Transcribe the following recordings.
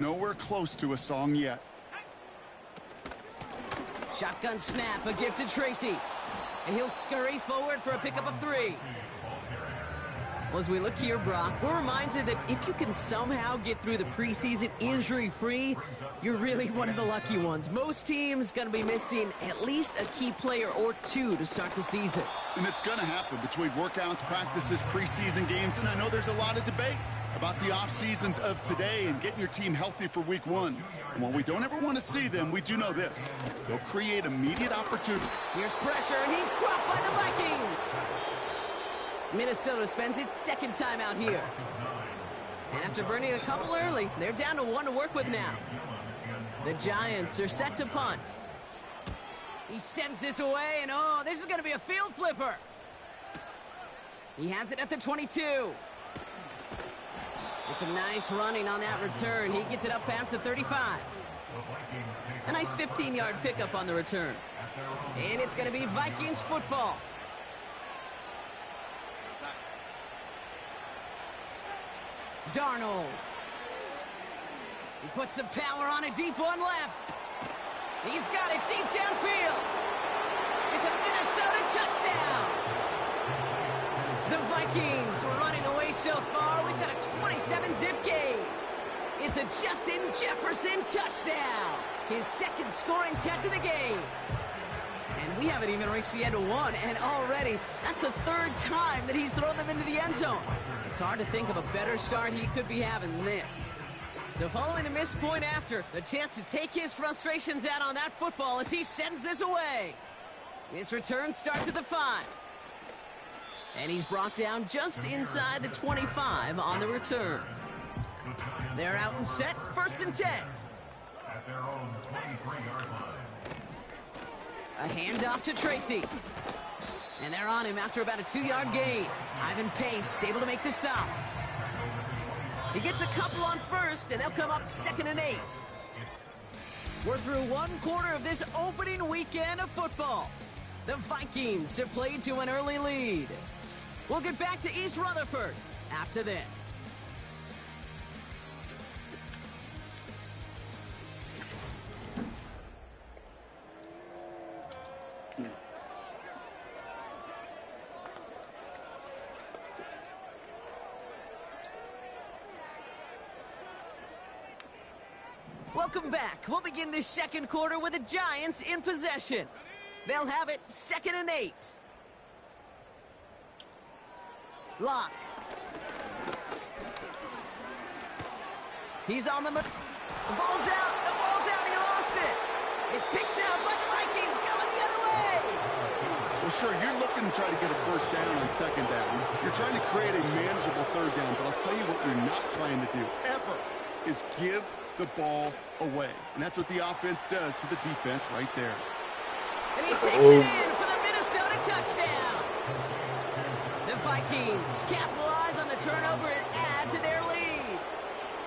Nowhere close to a song yet. Shotgun snap, a gift to Tracy. And he'll scurry forward for a pickup of 3. Well, as we look here, Brock, we're reminded that if you can somehow get through the preseason injury-free, you're really one of the lucky ones. Most teams going to be missing at least a key player or 2 to start the season. And it's going to happen between workouts, practices, preseason games, and I know there's a lot of debate about the off seasons of today and getting your team healthy for week 1. And while we don't ever want to see them, we do know this. They'll create immediate opportunity. Here's pressure, and he's dropped by the Vikings. Minnesota spends its second time out here. And after burning a couple early, they're down to 1 to work with now. The Giants are set to punt. He sends this away, and oh, this is going to be a field flipper. He has it at the 22. It's a nice running on that return. He gets it up past the 35. A nice 15-yard pickup on the return. And it's going to be Vikings football. Darnold. He puts some power on a deep one left. He's got it deep downfield. It's a Minnesota touchdown. The Vikings were running away so far. We've got a 27-zip game. It's a Justin Jefferson touchdown. His second scoring catch of the game. And we haven't even reached the end of 1, and already that's the 3rd time that he's thrown them into the end zone. It's hard to think of a better start he could be having than this. So following the missed point after, the chance to take his frustrations out on that football as he sends this away. This return starts at the 5. And he's brought down just inside the 25 on the return. They're out and set, 1st and 10. At their own 23-yard line. A handoff to Tracy. And they're on him after about a 2-yard gain. Ivan Pace able to make the stop. He gets a couple on 1st, and they'll come up 2nd and 8. We're through 1 quarter of this opening weekend of football. The Vikings have played to an early lead. We'll get back to East Rutherford after this. Welcome back. We'll begin this 2nd quarter with the Giants in possession. They'll have it 2nd and 8. Lock. He's on the ball's out. The ball's out. He lost it. It's picked out by the Vikings going the other way. Well, sure, you're looking to try to get a 1st down on 2nd down. You're trying to create a manageable 3rd down, but I'll tell you what you're not trying to do ever is give the ball away. And that's what the offense does to the defense right there. And he takes it in for the Minnesota touchdown. The Vikings capitalize on the turnover and add to their lead.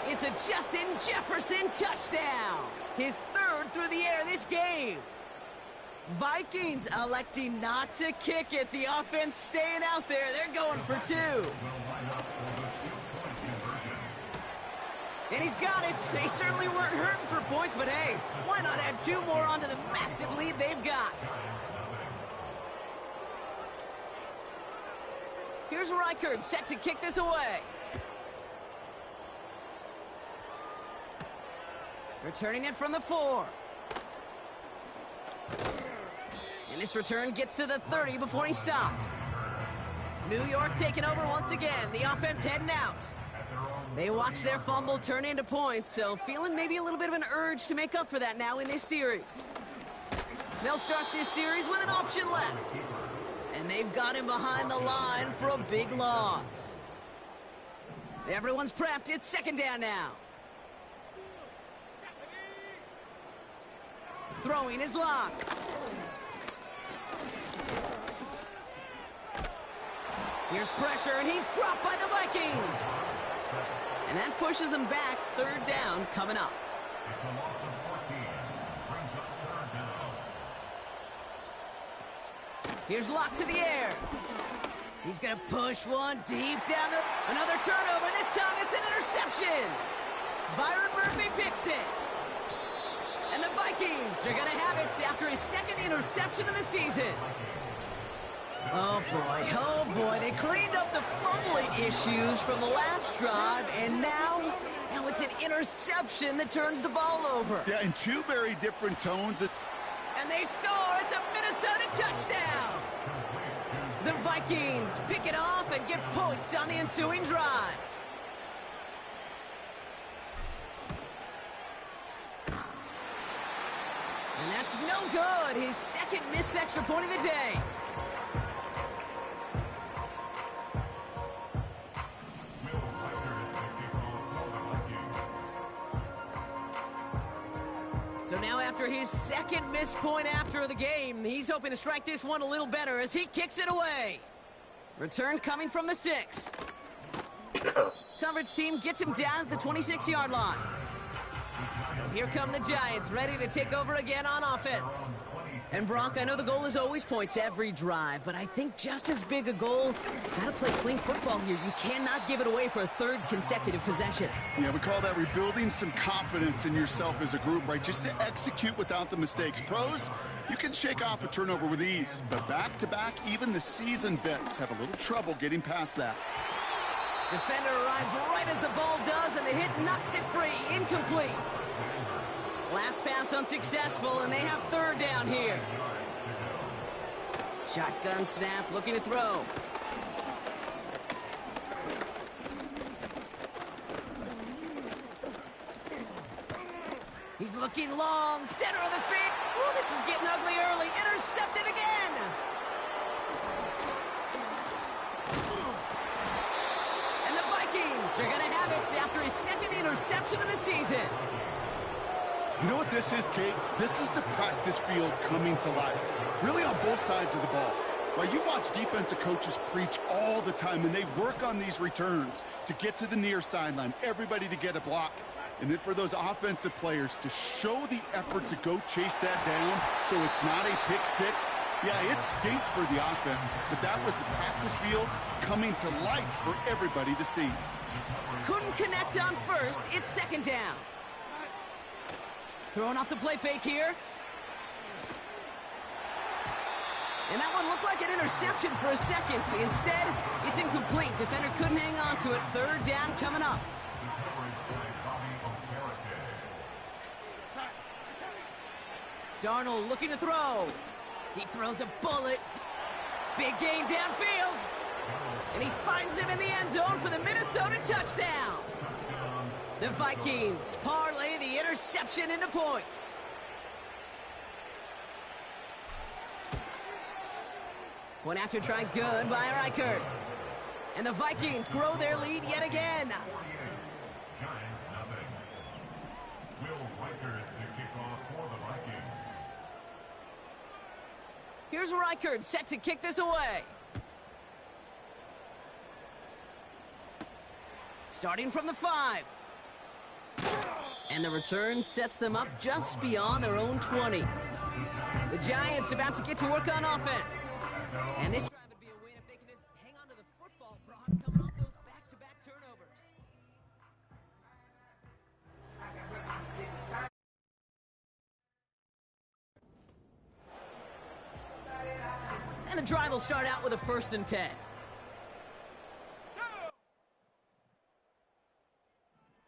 It's a Justin Jefferson touchdown. His 3rd through the air this game. Vikings electing not to kick it. The offense staying out there. They're going for 2. And he's got it. They certainly weren't hurting for points, but hey, why not add 2 more onto the massive lead they've got? Here's Reichard set to kick this away. Returning it from the 4. And this return gets to the 30 before he stopped. New York taking over once again. The offense heading out. They watch their fumble turn into points, so feeling maybe a little bit of an urge to make up for that now in this series. They'll start this series with an option left. And they've got him behind the line for a big loss. Everyone's prepped. It's 2nd down now. Throwing his lock. Here's pressure, and he's dropped by the Vikings. And that pushes them back. 3rd down coming up. It's a loss of 14. Brings up 3rd down. Here's Lock to the air. He's going to push one deep down the... Another turnover. This time it's an interception. Byron Murphy picks it. And the Vikings are going to have it after his second interception of the season. Oh boy, they cleaned up the fumbling issues from the last drive, and now it's an interception that turns the ball over. Yeah, in two very different tones. And they score. It's a Minnesota touchdown. The Vikings pick it off and get points on the ensuing drive. And that's no good. His second missed extra point of the day. So now after his second missed point after the game, he's hoping to strike this one a little better as he kicks it away. Return coming from the 6. Coverage team gets him down at the 26-yard line. So here come the Giants, ready to take over again on offense. And Brock, I know the goal is always points every drive, but I think just as big a goal, gotta play clean football here. You cannot give it away for a third consecutive possession. Yeah, we call that rebuilding some confidence in yourself as a group, right? Just to execute without the mistakes. Pros, you can shake off a turnover with ease, but back-to-back, even the seasoned vets have a little trouble getting past that. Defender arrives right as the ball does, and the hit knocks it free. Incomplete. Last pass unsuccessful, and they have third down here. Shotgun snap, looking to throw. He's looking long, center of the field. Oh, this is getting ugly early. Intercepted again. And the Vikings are going to have it after his second interception of the season. You know what this is, Kate? This is the practice field coming to life. Really on both sides of the ball. Well, you watch defensive coaches preach all the time, and they work on these returns to get to the near sideline, everybody to get a block. And then for those offensive players to show the effort to go chase that down so it's not a pick six. Yeah, it stinks for the offense, but that was the practice field coming to life for everybody to see. Couldn't connect on first. It's second down. Throwing off the play fake here. And that one looked like an interception for a second. Instead, it's incomplete. Defender couldn't hang on to it. Third down coming up. Darnold looking to throw. He throws a bullet. Big gain downfield. And he finds him in the end zone for the Minnesota touchdown. The Vikings parlay the interception into points. One after try good by Reichert. And the Vikings grow their lead yet again. Giants nothing. Will Reichert the kickoff for the Vikings. Here's Reichert set to kick this away. Starting from the 5. And the return sets them up just beyond their own 20. The Giants about to get to work on offense. And this drive would be a win if they can just hang on to the football, Brock, coming off those back-to-back turnovers. And the drive will start out with a 1st and 10.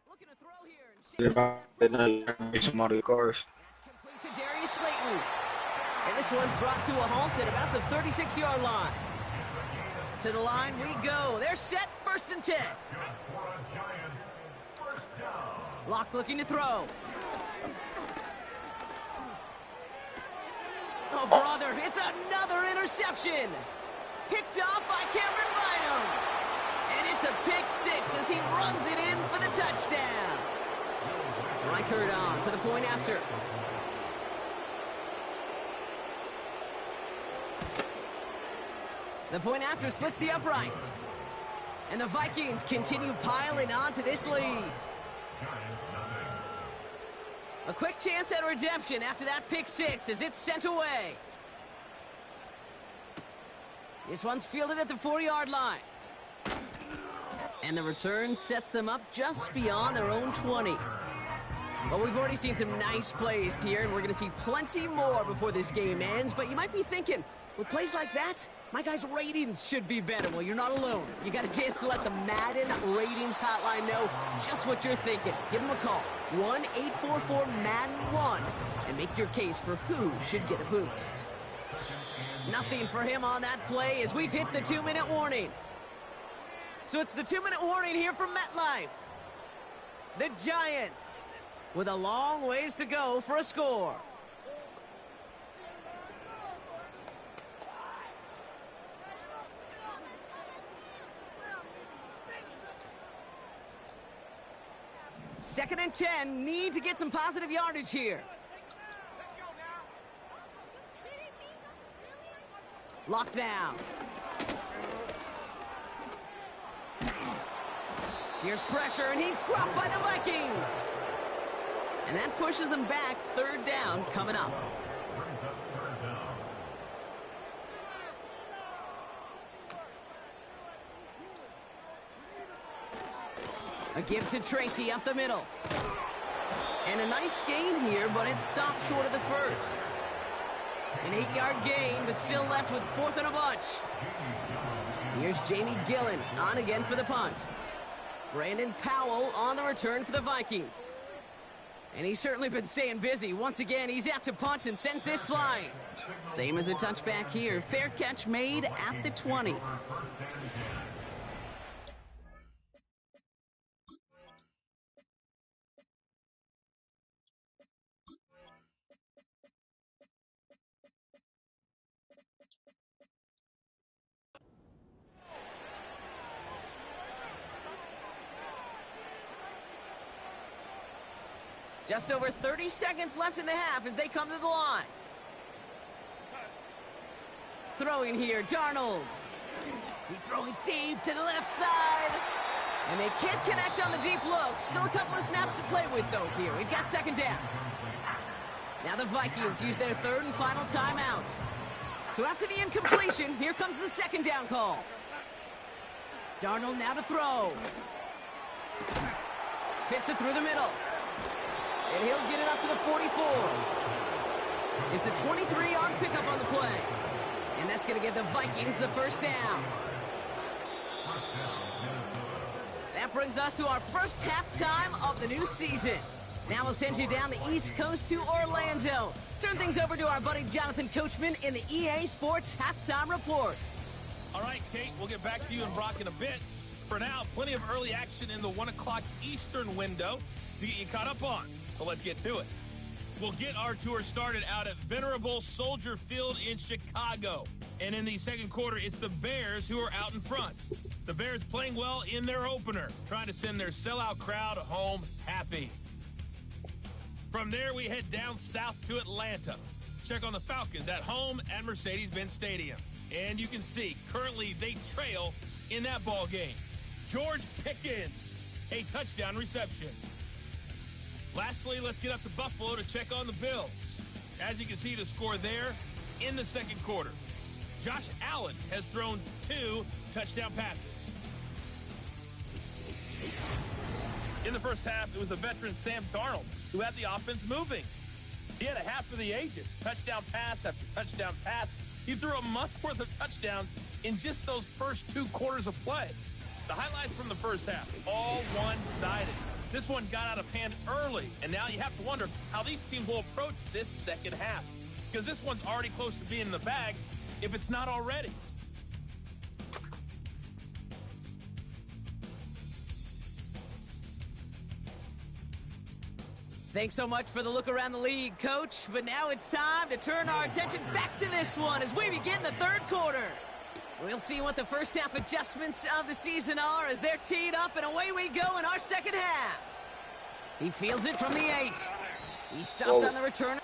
Looking to throw here. That's complete to Darius Slayton. And this one's brought to a halt at about the 36-yard line. To the line we go. They're set, 1st and 10. Locke looking to throw. Oh, brother, it's another interception. Picked off by Cameron Bynum. And it's a pick 6 as he runs it in for the touchdown. Reichert on for the point after. The point after splits the uprights. And the Vikings continue piling on to this lead. A quick chance at redemption after that pick 6 as it's sent away. This one's fielded at the 4-yard line. And the return sets them up just beyond their own 20. Well, we've already seen some nice plays here, and we're going to see plenty more before this game ends. But you might be thinking, with plays like that, my guys' ratings should be better. Well, you're not alone. You got a chance to let the Madden Ratings Hotline know just what you're thinking. Give them a call, 1-844-MADDEN-1, and make your case for who should get a boost. Nothing for him on that play as we've hit the 2-minute warning. So it's the 2-minute warning here from MetLife. The Giants with a long ways to go for a score. Second and 10, need to get some positive yardage here. Locked down. Here's pressure, and he's dropped by the Vikings. And that pushes them back. Third down coming up. A give to Tracy up the middle. And a nice gain here, but it stopped short of the first. An 8-yard gain, but still left with fourth and a bunch. Here's Jamie Gillen on again for the punt. Brandon Powell on the return for the Vikings. And he's certainly been staying busy. Once again, he's out to punt and sends this flying. Same as a touchback here. Fair catch made at the 20. Just over 30 seconds left in the half as they come to the line. Throwing here, Darnold. He's throwing deep to the left side. And they can't connect on the deep look. Still a couple of snaps to play with, though, here. We've got second down. Now the Vikings use their third and final timeout. So after the incompletion, here comes the second down call. Darnold now to throw. Fits it through the middle. And he'll get it up to the 44. It's a 23-yard pickup on the play. And that's going to give the Vikings the first down. That brings us to our first halftime of the new season. Now we'll send you down the East Coast to Orlando. Turn things over to our buddy Jonathan Coachman in the EA Sports Halftime Report. All right, Kate, we'll get back to you and Brock in a bit. For now, plenty of early action in the 1 o'clock Eastern window to get you caught up on. So let's get to it. We'll get our tour started out at Venerable Soldier Field in Chicago. And in the second quarter, it's the Bears who are out in front. The Bears playing well in their opener, trying to send their sellout crowd home happy. From there, we head down south to Atlanta. Check on the Falcons at home at Mercedes-Benz Stadium. And you can see, currently they trail in that ball game. George Pickens, a touchdown reception. Lastly, let's get up to Buffalo to check on the Bills. As you can see, the score there in the second quarter. Josh Allen has thrown 2 touchdown passes. In the first half, it was the veteran Sam Darnold who had the offense moving. He had a half for the ages, touchdown pass after touchdown pass. He threw a month's worth of touchdowns in just those first 2 quarters of play. The highlights from the first half, all one-sided. This one got out of hand early, and now you have to wonder how these teams will approach this second half. Because this one's already close to being in the bag, if it's not already. Thanks so much for the look around the league, Coach. But now it's time to turn our attention back to this one as we begin the third quarter. We'll see what the first half adjustments of the season are as they're teed up, and away we go in our second half. He fields it from the 8. He stopped on the return.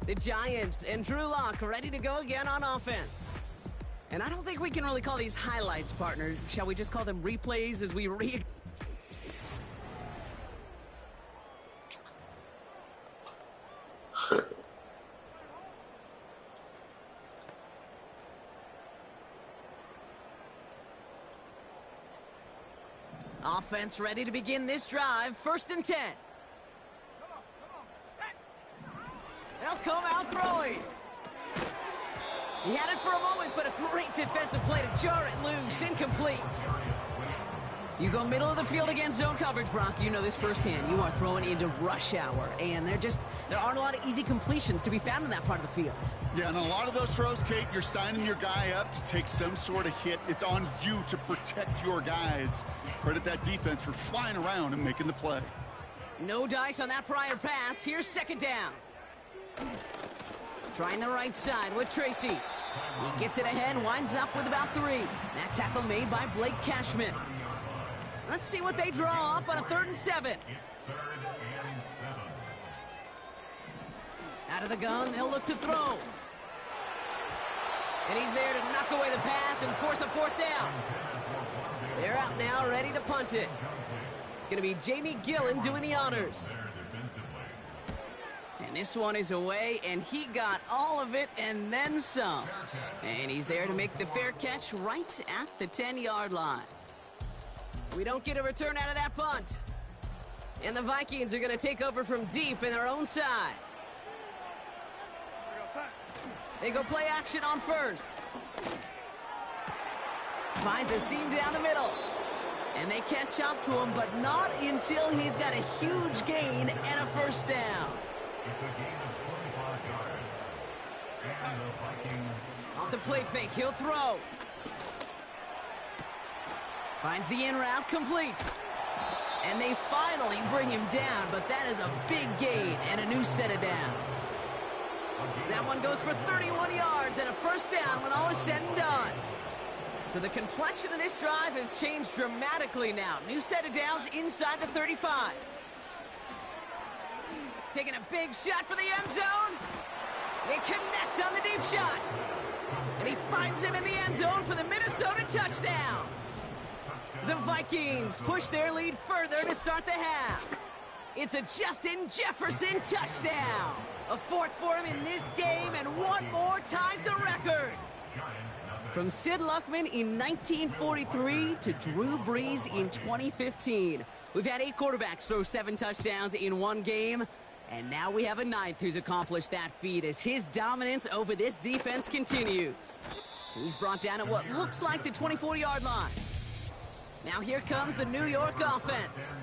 The Giants and Drew Lock ready to go again on offense. And I don't think we can really call these highlights, partner. Shall we just call them replays as we Offense ready to begin this drive. 1st and 10. They'll come out throwing. He had it for a moment, but a great defensive play to jar it loose. Incomplete. You go middle of the field against zone coverage, Brock. You know this firsthand. You are throwing into rush hour, and there aren't a lot of easy completions to be found in that part of the field. Yeah, and a lot of those throws, Kate, you're signing your guy up to take some sort of hit. It's on you to protect your guys. Credit that defense for flying around and making the play. No dice on that prior pass. Here's 2nd down. Trying the right side with Tracy. He gets it ahead, winds up with about 3. That tackle made by Blake Cashman. Let's see what they draw up on a 3rd and 7. Out of the gun, they'll look to throw. And he's there to knock away the pass and force a 4th down. They're out now, ready to punt it. It's going to be Jamie Gillen doing the honors. And this one is away, and he got all of it and then some. And he's there to make the fair catch right at the 10-yard line. We don't get a return out of that punt. And the Vikings are going to take over from deep in their own side. They go play action on 1st. Finds a seam down the middle. And they catch up to him, but not until he's got a huge gain and a 1st down. It's a gain of 25 yards. And the Vikings... Off the play fake, he'll throw. Finds the in route, complete. And they finally bring him down, but that is a big gain and a new set of downs. That one goes for 31 yards and a 1st down when all is said and done. So the complexion of this drive has changed dramatically now. New set of downs inside the 35. Taking a big shot for the end zone. They connect on the deep shot. And he finds him in the end zone for the Minnesota touchdown. The Vikings push their lead further to start the half. It's a Justin Jefferson touchdown. A 4th for him in this game, and one more ties the record. From Sid Luckman in 1943 to Drew Brees in 2015. We've had 8 quarterbacks throw 7 touchdowns in one game, and now we have a 9th who's accomplished that feat as his dominance over this defense continues. He's brought down at what looks like the 24-yard line. Now here comes the New York offense.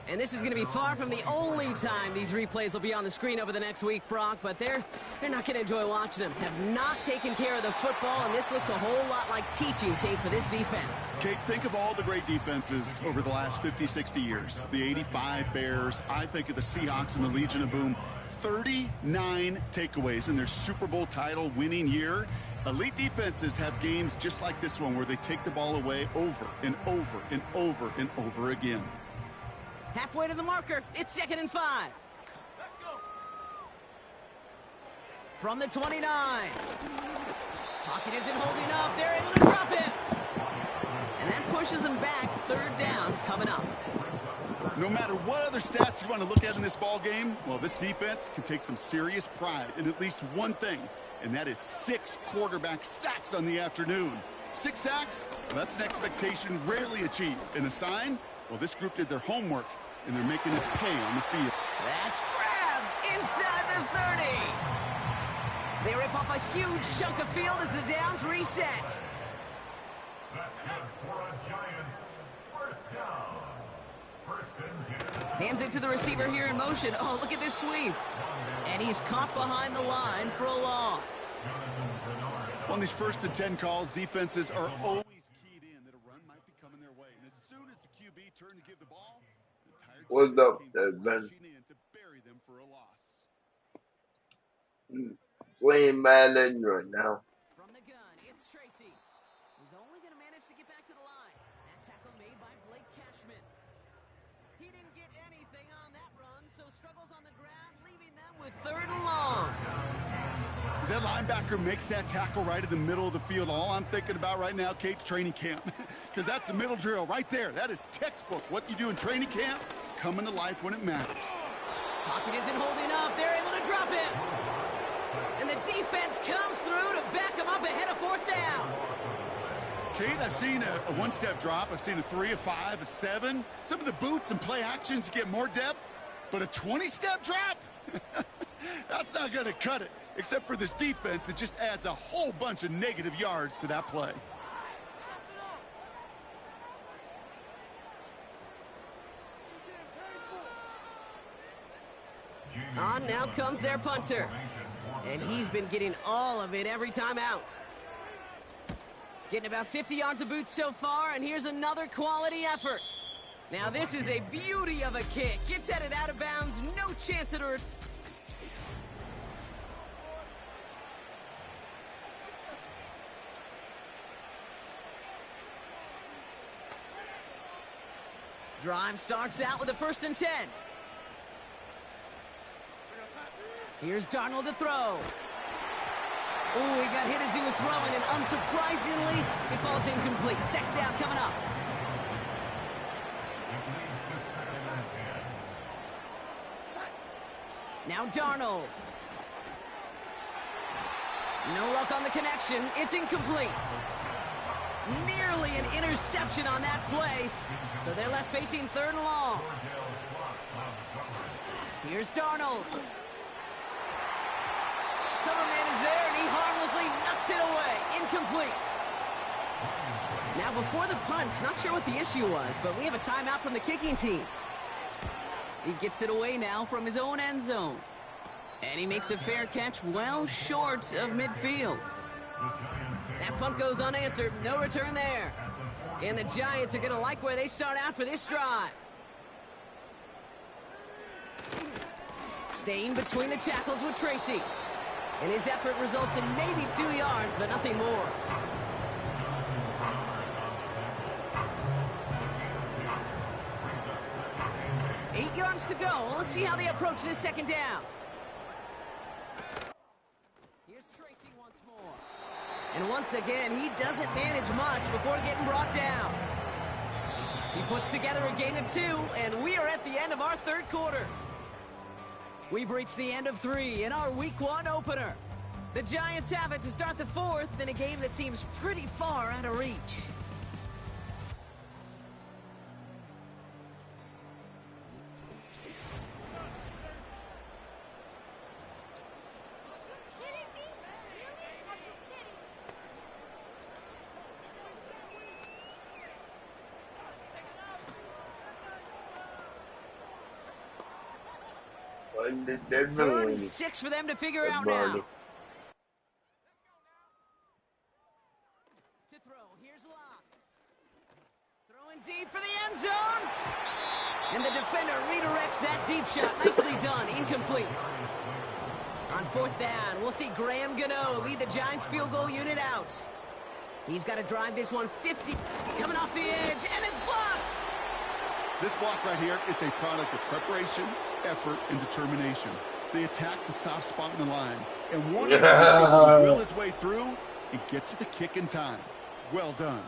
And this is going to be far from the only time these replays will be on the screen over the next week, Brock, but they're not going to enjoy watching them. Have not taken care of the football, and this looks a whole lot like teaching tape for this defense. Kate, think of all the great defenses over the last 50, 60 years. The 85 Bears, I think of the Seahawks and the Legion of Boom. 39 takeaways in their Super Bowl title winning year. Elite defenses have games just like this one where they take the ball away over and over and over and over again. Halfway to the marker, it's 2nd and 5. Let's go. From the 29. Pocket isn't holding up. They're able to drop it. And that pushes them back. 3rd down coming up. No matter what other stats you want to look at in this ball game, well, this defense can take some serious pride in at least one thing, and that is 6 quarterback sacks on the afternoon. 6 sacks? Well, that's an expectation rarely achieved. And a sign? Well, this group did their homework, and they're making it pay on the field. That's grabbed inside the 30. They rip off a huge chunk of field as the downs reset. That's good for a Giants. 1st down. 1st and 10. Hands it to the receiver here in motion. Oh, look at this sweep. And he's caught behind the line for a loss. On these 1st and 10 calls, defenses are always keyed in that a run might be coming their way. And as soon as the QB turned to give the ball, the entire What's up, came Ben? rushing in to bury them for a loss. Playing Madden right now. From the gun, it's Tracy. He's only going to manage to get back to the line. That tackle made by Blake Cashman. He didn't get anything on that run, so struggles on the ground, leaving them with 3rd and long. As that linebacker makes that tackle right in the middle of the field, all I'm thinking about right now, Kate's training camp. Because that's the middle drill right there. That is textbook. What you do in training camp, coming to life when it matters. Pocket isn't holding up. They're able to drop him. And the defense comes through to back him up ahead of 4th down. Kate, I've seen a one-step drop. I've seen a 3, a 5, a 7. Some of the boots and play actions get more depth. But a 20-step drop? That's not going to cut it. Except for this defense, it just adds a whole bunch of negative yards to that play. On now comes their punter. And he's been getting all of it every time out. Getting about 50 yards of boots so far, and here's another quality effort. Now this is a beauty of a kick. Gets headed out of bounds, no chance at a... Drive starts out with a 1st and 10. Here's Darnold to throw. Ooh, he got hit as he was throwing, and unsurprisingly, he falls incomplete. 2nd down coming up. Now Darnold. No luck on the connection. It's incomplete. Nearly an interception on that play. So they're left facing 3rd and long. Here's Darnold. Cover man is there, and he harmlessly knocks it away. Incomplete. Now, before the punch, not sure what the issue was, but we have a timeout from the kicking team. He gets it away now from his own end zone. And he makes a fair catch well short of midfield. That punt goes unanswered. No return there. And the Giants are going to like where they start out for this drive. Staying between the tackles with Tracy. And his effort results in maybe 2 yards, but nothing more. Eight yards to go. Let's see how they approach this 2nd down. Here's Tracy once more. And once again, he doesn't manage much before getting brought down. He puts together a gain of 2, and we are at the end of our 3rd quarter. We've reached the end of 3 in our Week 1 opener. The Giants have it to start the 4th in a game that seems pretty far out of reach. Third and 6 for them to figure out now. To throw, here's Locke. Throwing deep for the end zone. And the defender redirects that deep shot. Nicely done, incomplete. On 4th down, we'll see Graham Gano lead the Giants field goal unit out. He's got to drive this one 50, coming off the edge, and it's blocked. This block right here, it's a product of preparation, effort, and determination. They attack the soft spot in the line. And one of them is able to will his way through and get to the kick in time. Well done.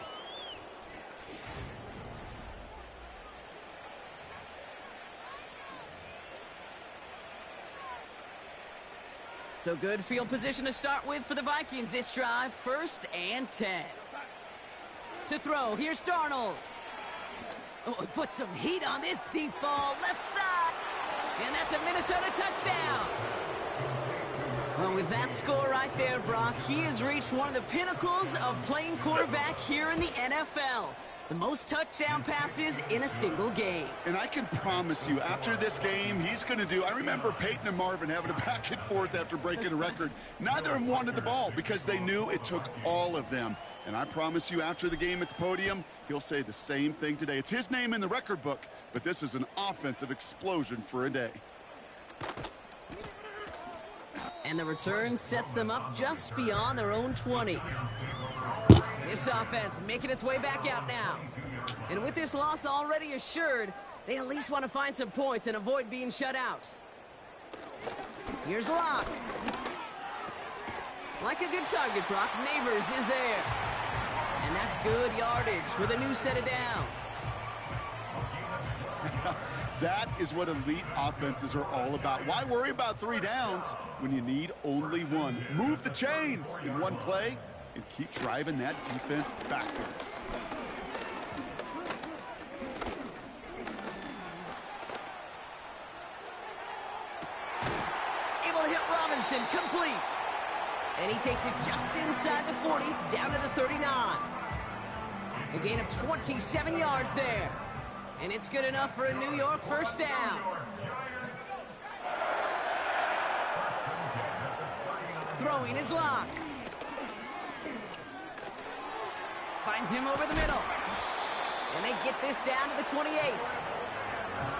So good field position to start with for the Vikings this drive. 1st and 10. To throw, here's Darnold. Oh, he put some heat on this deep ball, left side. And that's a Minnesota touchdown. Well, with that score right there, Brock, he has reached one of the pinnacles of playing quarterback here in the NFL. The most touchdown passes in a single game. And I can promise you, after this game, he's going to do... I remember Peyton and Marvin having a back and forth after breaking a record. Neither of them wanted the ball because they knew it took all of them. And I promise you, after the game at the podium, he'll say the same thing today. It's his name in the record book, but this is an offensive explosion for a day. And the return sets them up just beyond their own 20. This offense making its way back out now. And with this loss already assured, they at least want to find some points and avoid being shut out. Here's Locke. Like a good target, Brock, Neighbors is there. And that's good yardage with a new set of downs. That is what elite offenses are all about. Why worry about 3 downs when you need only 1? Move the chains in one play and keep driving that defense backwards. Able to hit Robinson, complete. And he takes it just inside the 40, down to the 39. A gain of 27 yards there. And it's good enough for a New York first down. Throwing his lock. Finds him over the middle. And they get this down to the 28.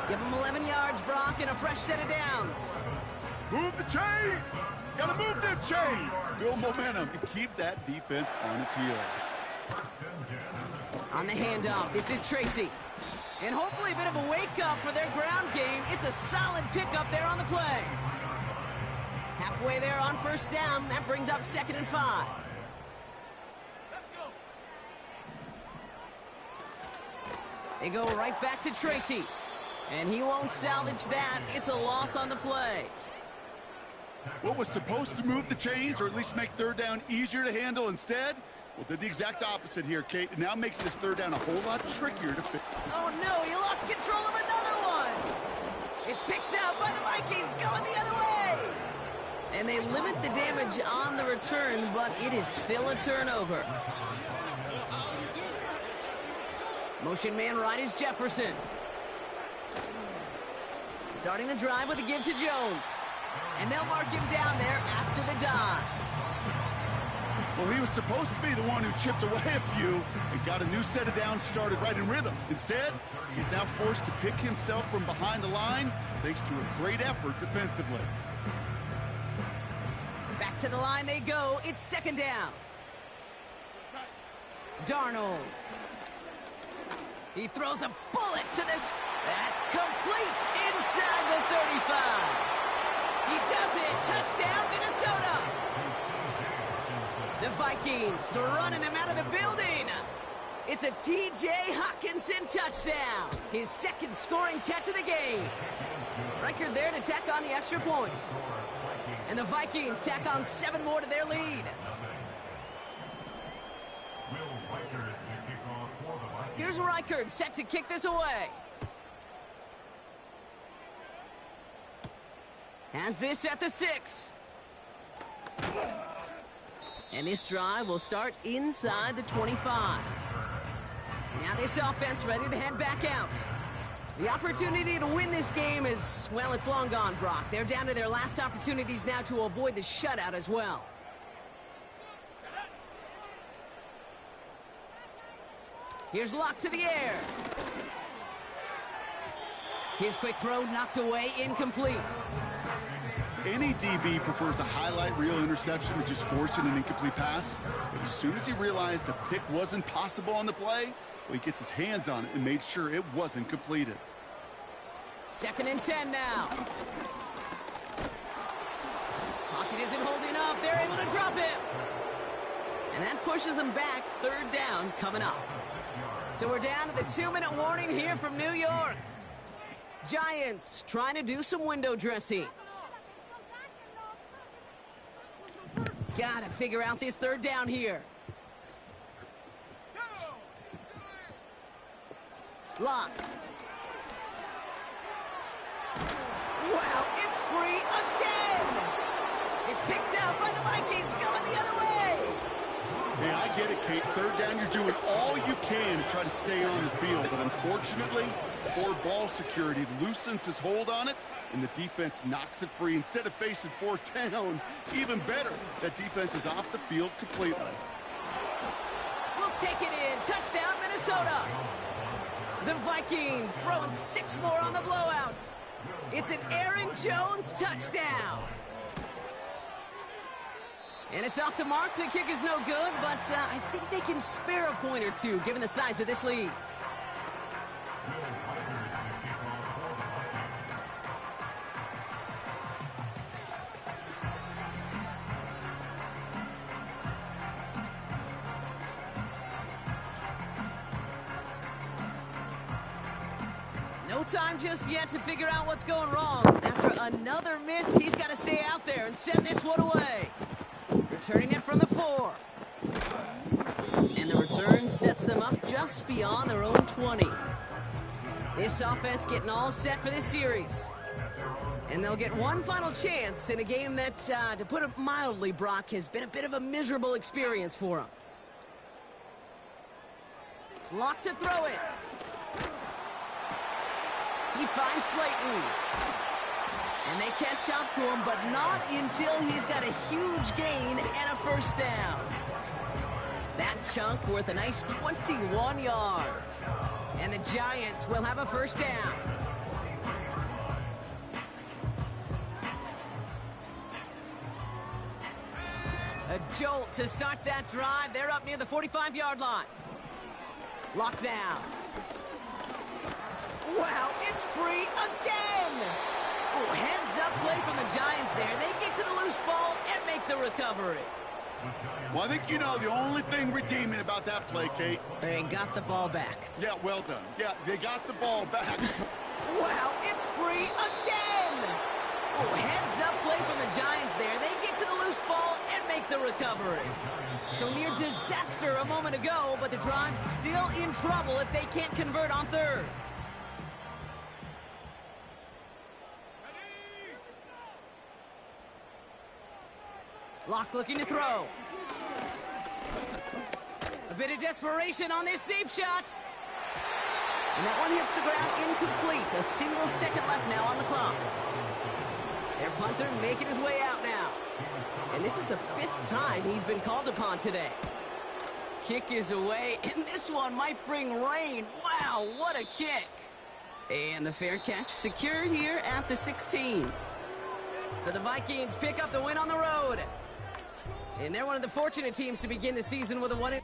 Give him 11 yards, Brock, and a fresh set of downs. Move the chains! Gotta move them chains! Build momentum and keep that defense on its heels. On the handoff, this is Tracy. And hopefully a bit of a wake-up for their ground game. It's a solid pickup there on the play. Halfway there on first down. That brings up 2nd and 5. They go right back to Tracy. And he won't salvage that. It's a loss on the play. What was supposed to move the chains or at least make 3rd down easier to handle instead? Well, did the exact opposite here, Kate. It now makes this 3rd down a whole lot trickier to fit. Oh, no, he lost control of another one. It's picked out by the Vikings, going the other way. And they limit the damage on the return, but it is still a turnover. Motion man right is Jefferson. Starting the drive with a give to Jones. And they'll mark him down there after the dive. Well, he was supposed to be the one who chipped away a few and got a new set of downs started right in rhythm. Instead, he's now forced to pick himself from behind the line thanks to a great effort defensively. Back to the line they go. It's 2nd down. Darnold. He throws a bullet to this. That's complete inside the 35. He does it. Touchdown, Minnesota. The Vikings are running them out of the building. It's a T.J. Hockenson touchdown. His 2nd scoring catch of the game. Reichard there to tack on the extra points. And the Vikings tack on 7 more to their lead. Here's Reichard set to kick this away. Has this at the 6. And this drive will start inside the 25. Now this offense ready to head back out. The opportunity to win this game is, well, it's long gone, Brock. They're down to their last opportunities now to avoid the shutout as well. Here's Locke to the air. His quick throw knocked away, incomplete. Any DB prefers a highlight reel interception to just forcing an incomplete pass. But as soon as he realized a pick wasn't possible on the play, well, he gets his hands on it and made sure it wasn't completed. 2nd and 10 now. Pocket isn't holding up. They're able to drop him. And that pushes them back. 3rd down coming up. So we're down to the 2-minute warning here from New York. Giants trying to do some window dressing. Gotta figure out this 3rd down here. Lock. Wow, it's free again. It's picked out by the Vikings, going the other way. Hey, I get it, Kate. 3rd down, you're doing all you can to try to stay on the field. But unfortunately, poor ball security loosens his hold on it, and the defense knocks it free. Instead of facing 4th down, even better, that defense is off the field completely. We'll take it in. Touchdown, Minnesota. The Vikings throwing 6 more on the blowout. It's an Aaron Jones touchdown. And it's off the mark. The kick is no good, but I think they can spare a point or two given the size of this lead. time just yet to figure out what's going wrong. After another miss, he's got to stay out there and send this one away. Returning it from the 4. And the return sets them up just beyond their own 20. This offense getting all set for this series. And they'll get one final chance in a game that, to put it mildly, Brock, has been a bit of a miserable experience for them. Lock to throw it. He finds Slayton. And they catch up to him, but not until he's got a huge gain and a first down. That chunk worth a nice 21 yards. And the Giants will have a first down. A jolt to start that drive. They're up near the 45-yard line. Locked down. Wow, it's free again! Ooh, heads-up play from the Giants there. They get to the loose ball and make the recovery. Well, I think you know the only thing redeeming about that play, Kate. They got the ball back. Yeah, well done. Yeah, they got the ball back. Wow, it's free again! Ooh, heads-up play from the Giants there. They get to the loose ball and make the recovery. So near disaster a moment ago, but the drive's still in trouble if they can't convert on third. Locke looking to throw. A bit of desperation on this deep shot. And that one hits the ground incomplete. A single second left now on the clock. Their punter making his way out now. And this is the 5th time he's been called upon today. Kick is away, and this one might bring rain. Wow, what a kick. And the fair catch secured here at the 16. So the Vikings pick up the win on the road. And they're one of the fortunate teams to begin the season with a 1-.